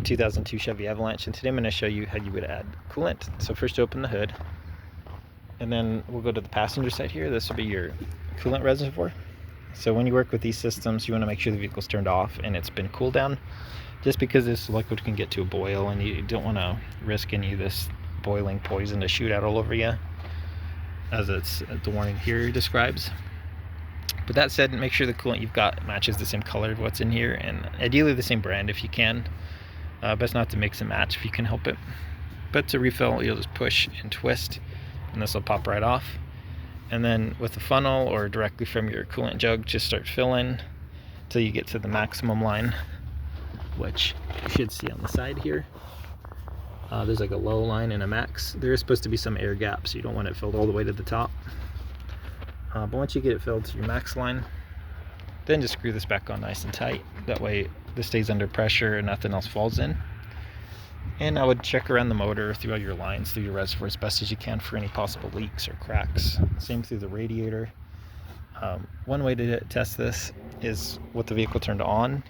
2002 Chevy Avalanche, and today I'm going to show you how you would add coolant. So first open the hood, and then we'll go to the passenger side here. This will be your coolant reservoir. So when you work with these systems, you want to make sure the vehicle's turned off and it's been cooled down, just because this liquid can get to a boil and you don't want to risk any of this boiling poison to shoot out all over you, as the warning here describes. But that said, make sure the coolant you've got matches the same color of what's in here, and ideally the same brand if you can. Best not to mix and match if you can help it. But to refill, you'll just push and twist, and this will pop right off. And then with the funnel or directly from your coolant jug, just start filling until you get to the maximum line, which you should see on the side here. There's like a low line and a max. There is supposed to be some air gap, so you don't want it filled all the way to the top. But once you get it filled to your max line, then just screw this back on nice and tight. That way this stays under pressure and nothing else falls in. And I would check around the motor through all your lines, through your reservoir as best as you can for any possible leaks or cracks. Same through the radiator. One way to test this is with the vehicle turned on.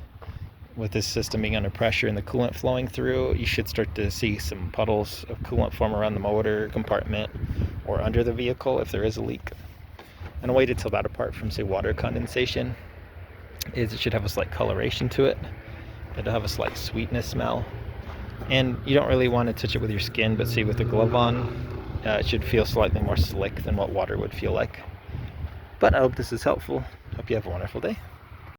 With this system being under pressure and the coolant flowing through, you should start to see some puddles of coolant form around the motor compartment or under the vehicle if there is a leak. And a way to tell that apart from, say, water condensation is it should have a slight coloration to it. It'll have a slight sweetness smell. And you don't really want to touch it with your skin, but see, with the glove on, it should feel slightly more slick than what water would feel like. But I hope this is helpful. Hope you have a wonderful day.